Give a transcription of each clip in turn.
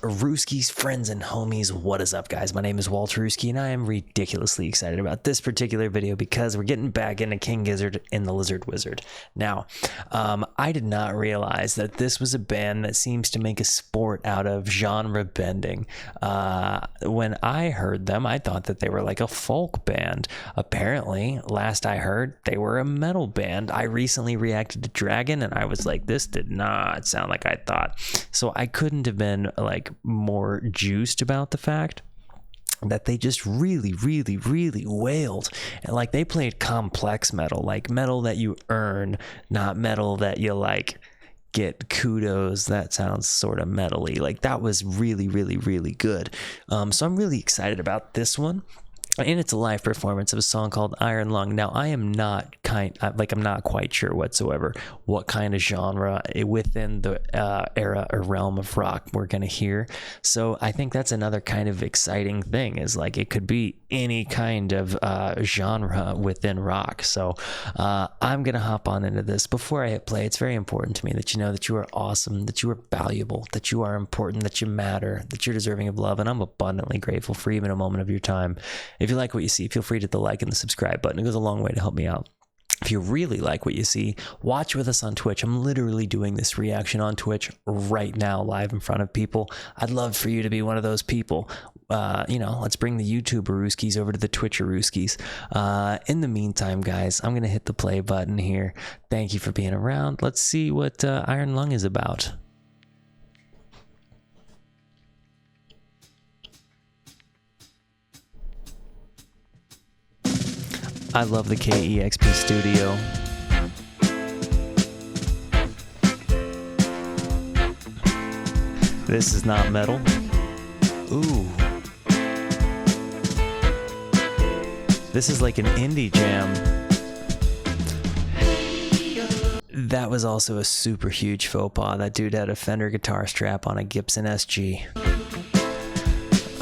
Rooskies, friends, and homies, what is up, guys? My name is Walterooski, and I am ridiculously excited about this particular video because we're getting back into King Gizzard and the Lizard Wizard. Now, I did not realize that this was a band that seems to make a sport out of genre bending. When I heard them, I thought that they were like a folk band. Apparently, last I heard, they were a metal band. I recently reacted to Dragon, and I was like, this did not sound like I thought. So I couldn't have been like more juiced about the fact that they just really wailed, and like they played complex metal, like metal that you earn, not metal that you like get kudos. That sounds sort of metally. Like that was really good. So I'm really excited about this one. And it's a live performance of a song called Iron Lung. Now, I'm not quite sure whatsoever what kind of genre within the era or realm of rock we're going to hear. So I think that's another kind of exciting thing, is like it could be any kind of genre within rock. So I'm going to hop on into this. Before I hit play, it's very important to me that you know that you are awesome, that you are valuable, that you are important, that you matter, that you're deserving of love. And I'm abundantly grateful for even a moment of your time. If you like what you see, feel free to hit the like and the subscribe button. It goes a long way to help me out. If you really like what you see, watch with us on Twitch. I'm literally doing this reaction on Twitch right now, live in front of people. I'd love for you to be one of those people. Let's bring the YouTuberooskies over to the Twitcherooskies. In the meantime, guys, I'm going to hit the play button here. Thank you for being around. Let's see what Iron Lung is about. I love the KEXP studio. This is not metal. Ooh. This is like an indie jam. That was also a super huge faux pas. That dude had a Fender guitar strap on a Gibson SG.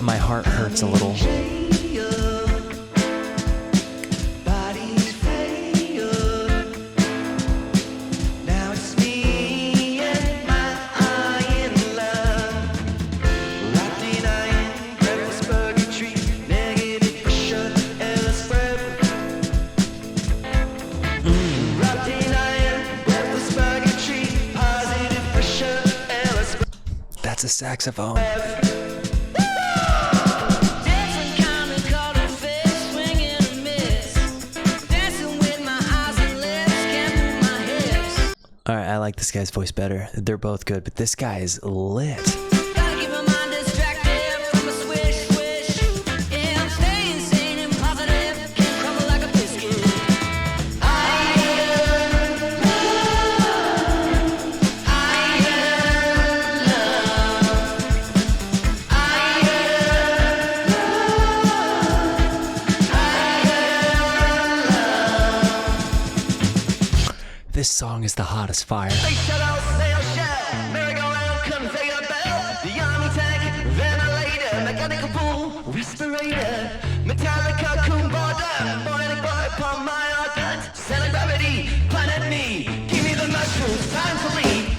My heart hurts a little. That's a saxophone. Alright, I like this guy's voice better. They're both good, but this guy is lit. This song is the hottest fire. They shut out, sail shell, merry-go-round, conveyor belt, the army tank, ventilator, mechanical bull, respirator, Metallica, coon border, boiling boy upon my ardent, center gravity, planet me, give me the mushrooms, time to leave.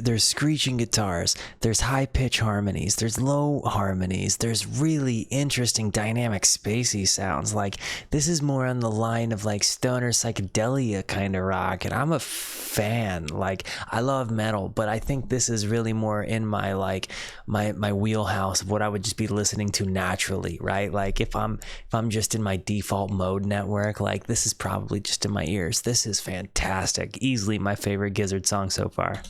There's screeching guitars, there's high pitch harmonies, there's low harmonies, there's really interesting dynamic spacey sounds. Like this is more on the line of like stoner psychedelia kind of rock, and I'm a fan. Like I love metal, but I think this is really more in my like my wheelhouse of what I would just be listening to naturally, right? Like if I'm just in my default mode network, like this is probably just in my ears. This is fantastic. Easily my favorite Gizzard song so far.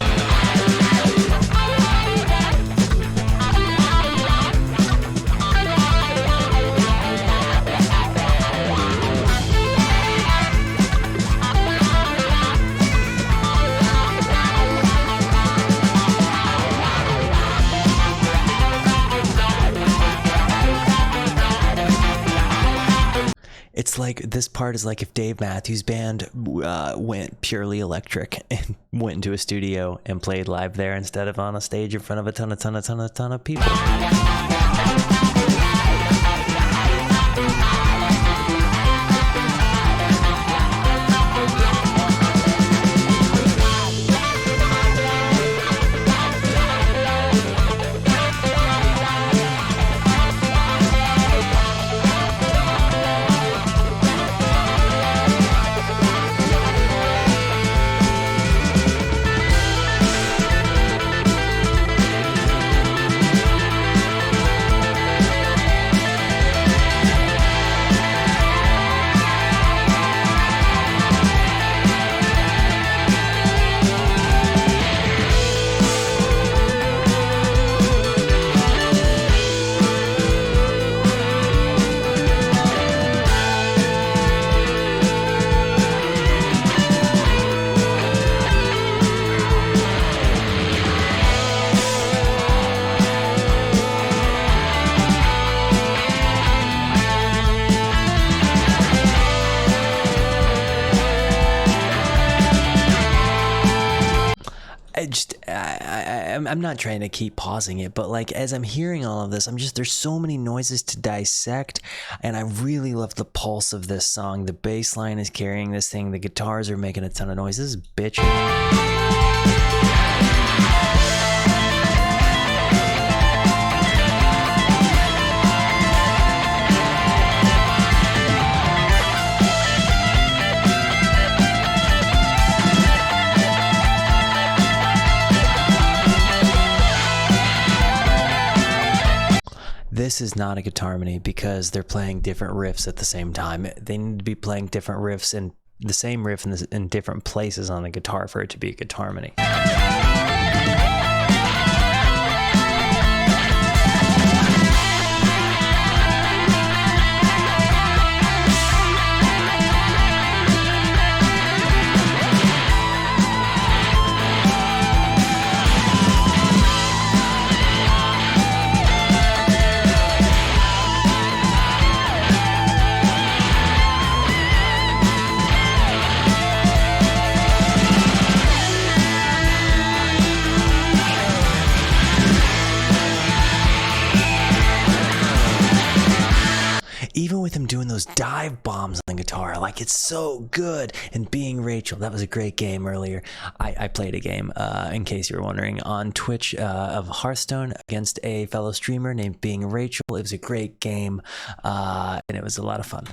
It's like this part is like if Dave Matthews Band went purely electric and went into a studio and played live there instead of on a stage in front of a ton of people. I'm not trying to keep pausing it, but like as I'm hearing all of this, there's so many noises to dissect, and I really love the pulse of this song. The bass line is carrying this thing, the guitars are making a ton of noise. This is bitchin'. This is not a guitarmony because they're playing different riffs at the same time. They need to be playing different riffs and the same riff in different places on the guitar for it to be a guitarmony. Even with him doing those dive bombs on the guitar, like it's so good. And Being Rachel, that was a great game earlier. I played a game, in case you were wondering, on Twitch of Hearthstone against a fellow streamer named Being Rachel. It was a great game, and it was a lot of fun.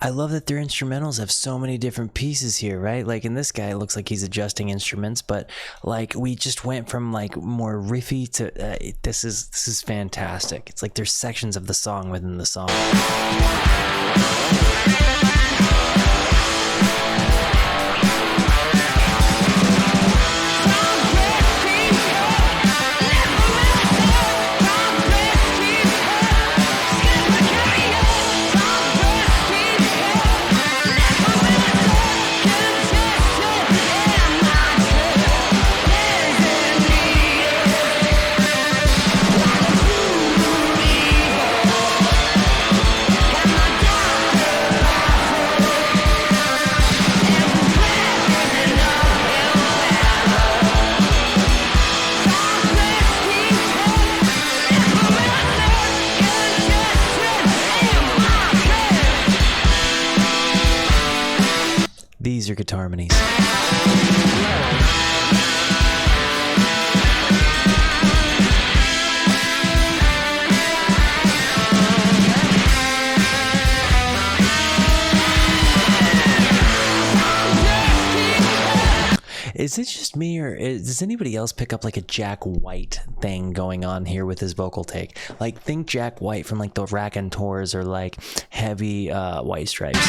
I love that their instrumentals have so many different pieces here, right? Like in this guy, it looks like he's adjusting instruments, but like we just went from like more riffy to this is fantastic. It's like there's sections of the song within the song. These are guitarmonies. Is it just me, or does anybody else pick up like a Jack White thing going on here with his vocal take? Like, think Jack White from like the Raconteurs or like Heavy White Stripes.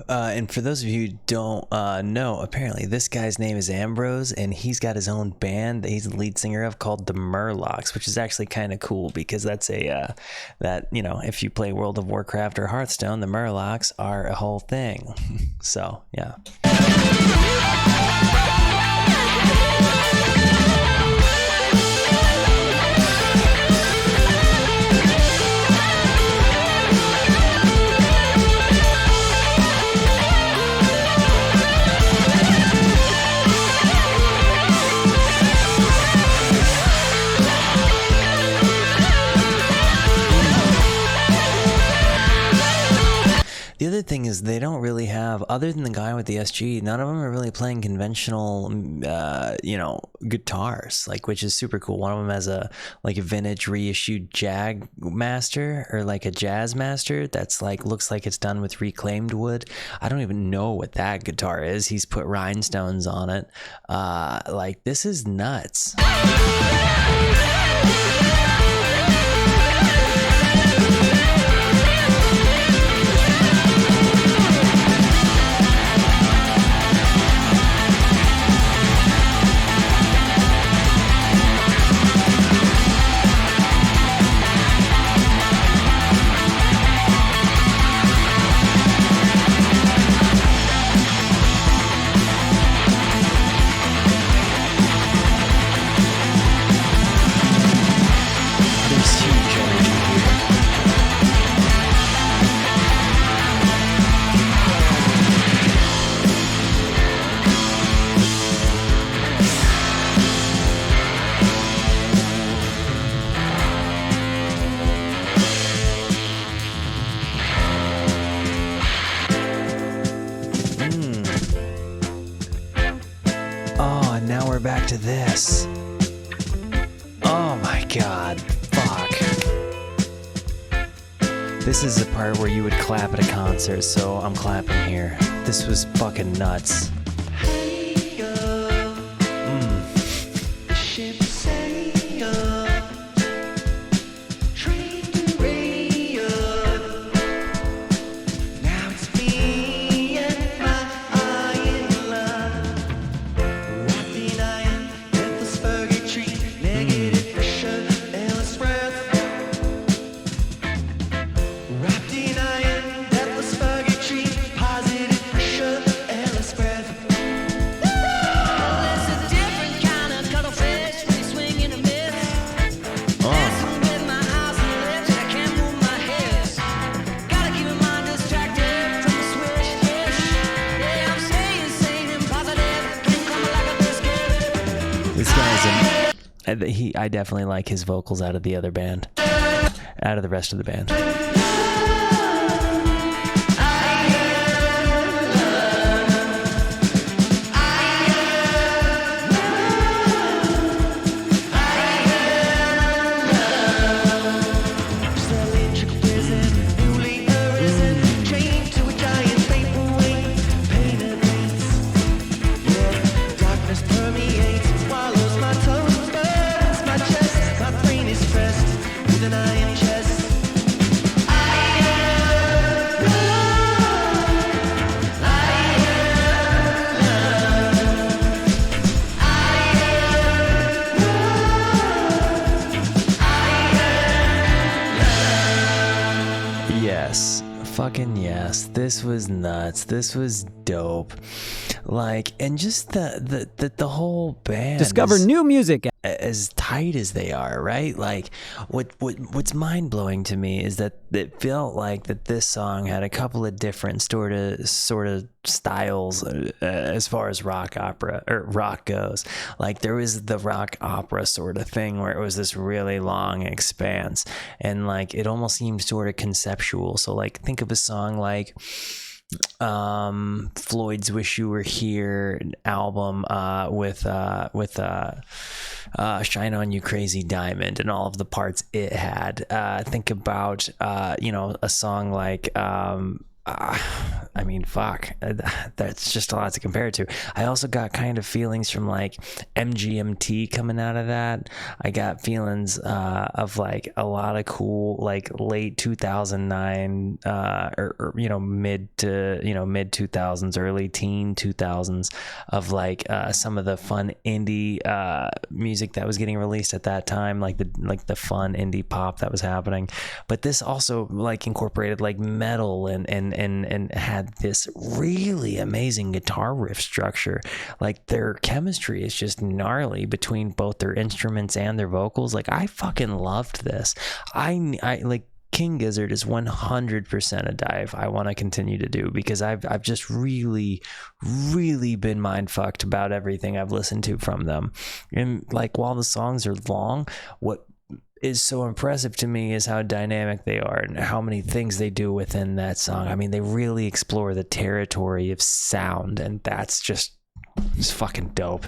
And for those of you who don't know, apparently this guy's name is Ambrose, and he's got his own band that he's the lead singer of called the Murlocs, which is actually kind of cool because that's a that, you know, if you play World of Warcraft or Hearthstone, the Murlocs are a whole thing. So yeah. The other thing is they don't really have, other than the guy with the SG, none of them are really playing conventional, you know, guitars, like, which is super cool. One of them has a vintage reissued Jag Master, or like a Jazz Master that's like, looks like it's done with reclaimed wood. I don't even know what that guitar is. He's put rhinestones on it. Like, this is nuts. Now we're back to this. Oh my god, fuck. This is the part where you would clap at a concert, so I'm clapping here. This was fucking nuts. I definitely like his vocals out of the other band, out of the rest of the band. Fucking yes, this was nuts. This was dope. Like, and just the whole band. Discover new music as tight as they are, right? Like what's mind-blowing to me is that it felt like that this song had a couple of different sort of styles as far as rock opera or rock goes. Like there was the rock opera sort of thing where it was this really long expanse, and like it almost seemed sort of conceptual. So like think of a song like Floyd's Wish You Were Here album with Shine On You Crazy Diamond and all of the parts it had. Think about a song like I mean, fuck, that's just a lot to compare it to. I also got kind of feelings from like MGMT coming out of that. I got feelings of like a lot of cool like late 2009 or mid 2000s, early teen 2000s of like some of the fun indie music that was getting released at that time, like the fun indie pop that was happening. But this also like incorporated like metal and had this really amazing guitar riff structure. Like their chemistry is just gnarly between both their instruments and their vocals. Like I fucking loved this. I like King Gizzard is 100% a dive I want to continue to do, because I've just really been mind fucked about everything I've listened to from them. And like while the songs are long, what is so impressive to me is how dynamic they are and how many things they do within that song. I mean, they really explore the territory of sound, and that's just fucking dope.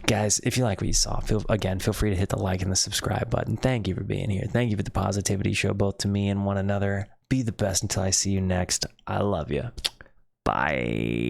Guys, if you like what you saw, feel free to hit the like and the subscribe button. Thank you for being here. Thank you for the positivity show both to me and one another. Be the best until I see you next. I love you. Bye.